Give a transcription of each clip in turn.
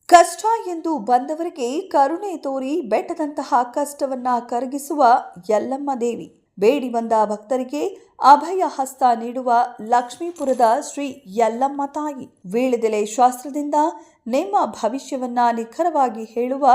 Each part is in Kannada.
ಕಷ್ಟ ಎಂದು ಬಂದವರಿಗೆ ಕರುಣೆ ತೋರಿ ಬೆಟ್ಟದಂತಹ ಕಷ್ಟವನ್ನ ಕರಗಿಸುವ ಯಲ್ಲಮ್ಮ ದೇವಿ. ಬೇಡಿ ಬಂದ ಭಕ್ತರಿಗೆ ಅಭಯ ಹಸ್ತ ನೀಡುವ ಲಕ್ಷ್ಮೀಪುರದ ಶ್ರೀ ಯಲ್ಲಮ್ಮ ತಾಯಿ. ವೀಳ್ಯದೆಲೆ ಶಾಸ್ತ್ರದಿಂದ ನಿಮ್ಮ ಭವಿಷ್ಯವನ್ನ ನಿಖರವಾಗಿ ಹೇಳುವ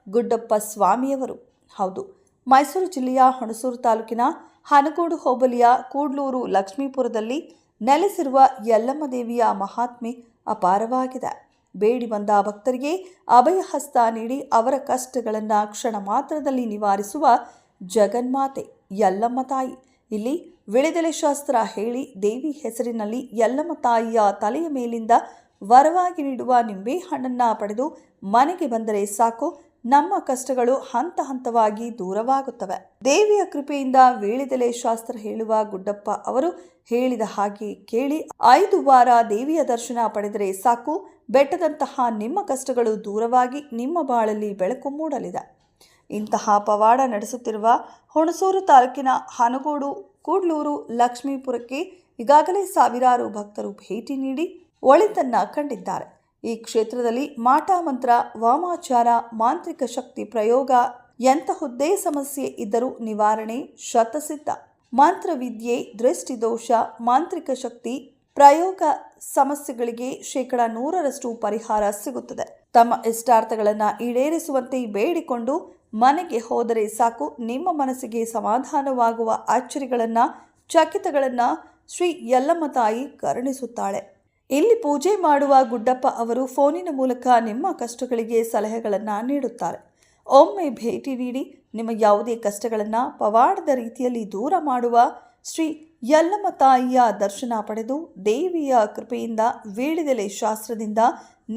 ಗುಡ್ಡಪ್ಪ ಸ್ವಾಮಿಯವರು. ಹೌದು, ಮೈಸೂರು ಜಿಲ್ಲೆಯ ಹುಣಸೂರು ತಾಲೂಕಿನ ಹನಗೋಡು ಹೋಬಳಿಯ ಕೂಡ್ಲೂರು ಲಕ್ಷ್ಮೀಪುರದಲ್ಲಿ ನೆಲೆಸಿರುವ ಯಲ್ಲಮ್ಮ ದೇವಿಯ ಮಹಾತ್ಮೆ ಅಪಾರವಾಗಿದೆ. ಬೇಡಿ ಬಂದ ಭಕ್ತರಿಗೆ ಅಭಯ ಹಸ್ತ ನೀಡಿ ಅವರ ಕಷ್ಟಗಳನ್ನು ಕ್ಷಣ ಮಾತ್ರದಲ್ಲಿ ನಿವಾರಿಸುವ ಜಗನ್ಮಾತೆ ಯಲ್ಲಮ್ಮ ತಾಯಿ. ಇಲ್ಲಿ ವೀಳ್ಯದೆಲೆ ಶಾಸ್ತ್ರ ಹೇಳಿ ದೇವಿ ಹೆಸರಿನಲ್ಲಿ ಯಲ್ಲಮ್ಮ ತಾಯಿಯ ತಲೆಯ ಮೇಲಿಂದ ವರವಾಗಿ ನೀಡುವ ನಿಂಬೆ ಹಣ್ಣನ್ನು ಪಡೆದು ಮನೆಗೆ ಬಂದರೆ ಸಾಕು, ನಮ್ಮ ಕಷ್ಟಗಳು ಹಂತ ಹಂತವಾಗಿ ದೂರವಾಗುತ್ತವೆ. ದೇವಿಯ ಕೃಪೆಯಿಂದ ವೀಳ್ಯದೆಲೆ ಶಾಸ್ತ್ರ ಹೇಳುವ ಗುಡ್ಡಪ್ಪ ಅವರು ಹೇಳಿದ ಹಾಗೆ ಕೇಳಿ 5 ವಾರ ದೇವಿಯ ದರ್ಶನ ಪಡೆದರೆ ಸಾಕು, ಬೆಟ್ಟದಂತಹ ನಿಮ್ಮ ಕಷ್ಟಗಳು ದೂರವಾಗಿ ನಿಮ್ಮ ಬಾಳಲ್ಲಿ ಬೆಳಕು ಮೂಡಲಿದೆ. ಇಂತಹ ಪವಾಡ ನಡೆಸುತ್ತಿರುವ ಹುಣಸೂರು ತಾಲೂಕಿನ ಹನಗೋಡು ಕೂಡ್ಲೂರು ಲಕ್ಷ್ಮೀಪುರಕ್ಕೆ ಈಗಾಗಲೇ ಸಾವಿರಾರು ಭಕ್ತರು ಭೇಟಿ ನೀಡಿ ಒಳಿತನ್ನ ಕಂಡಿದ್ದಾರೆ. ಈ ಕ್ಷೇತ್ರದಲ್ಲಿ ಮಾಟ ಮಂತ್ರ, ವಾಮಾಚಾರ, ಮಾಂತ್ರಿಕ ಶಕ್ತಿ ಪ್ರಯೋಗ, ಎಂತಹುದ್ದೇ ಸಮಸ್ಯೆ ಇದ್ದರೂ ನಿವಾರಣೆ ಶತಸಿದ್ಧ. ಮಂತ್ರವಿದ್ಯೆ, ದೃಷ್ಟಿದೋಷ, ಮಾಂತ್ರಿಕ ಶಕ್ತಿ ಪ್ರಯೋಗ ಸಮಸ್ಯೆಗಳಿಗೆ 100% ಪರಿಹಾರ ಸಿಗುತ್ತದೆ. ತಮ್ಮ ಇಷ್ಟಾರ್ಥಗಳನ್ನು ಈಡೇರಿಸುವಂತೆ ಬೇಡಿಕೊಂಡು ಮನೆಗೆ ಹೋದರೆ ಸಾಕು, ನಿಮ್ಮ ಮನಸ್ಸಿಗೆ ಸಮಾಧಾನವಾಗುವ ಆಶ್ಚರ್ಯಗಳನ್ನು, ಚಕಿತಗಳನ್ನು ಶ್ರೀ ಯಲ್ಲಮ್ಮ ತಾಯಿ ಕರುಣಿಸುತ್ತಾಳೆ. ಇಲ್ಲಿ ಪೂಜೆ ಮಾಡುವ ಗುಡ್ಡಪ್ಪ ಅವರು ಫೋನಿನ ಮೂಲಕ ನಿಮ್ಮ ಕಷ್ಟಗಳಿಗೆ ಸಲಹೆಗಳನ್ನು ನೀಡುತ್ತಾರೆ. ಒಮ್ಮೆ ಭೇಟಿ ನೀಡಿ ನಿಮ್ಮ ಯಾವುದೇ ಕಷ್ಟಗಳನ್ನು ಪವಾಡದ ರೀತಿಯಲ್ಲಿ ದೂರ ಮಾಡುವ ಶ್ರೀ ಯಲ್ಲಮ್ಮ ತಾಯಿಯ ದರ್ಶನ ಪಡೆದು ದೇವಿಯ ಕೃಪೆಯಿಂದ ವೀಳ್ಯದೆಲೆ ಶಾಸ್ತ್ರದಿಂದ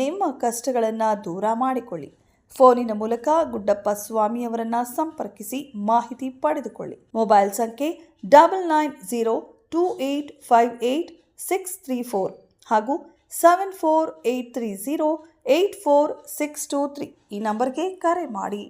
ನಿಮ್ಮ ಕಷ್ಟಗಳನ್ನು ದೂರ ಮಾಡಿಕೊಳ್ಳಿ. ಫೋನಿನ ಮೂಲಕ ಗುಡ್ಡಪ್ಪ ಸ್ವಾಮಿಯವರನ್ನು ಸಂಪರ್ಕಿಸಿ ಮಾಹಿತಿ ಪಡೆದುಕೊಳ್ಳಿ. ಮೊಬೈಲ್ ಸಂಖ್ಯೆ 9902858634 ಹಾಗೂ 7483084623 ಈ ನಂಬರ್ಗೆ ಕರೆ ಮಾಡಿ.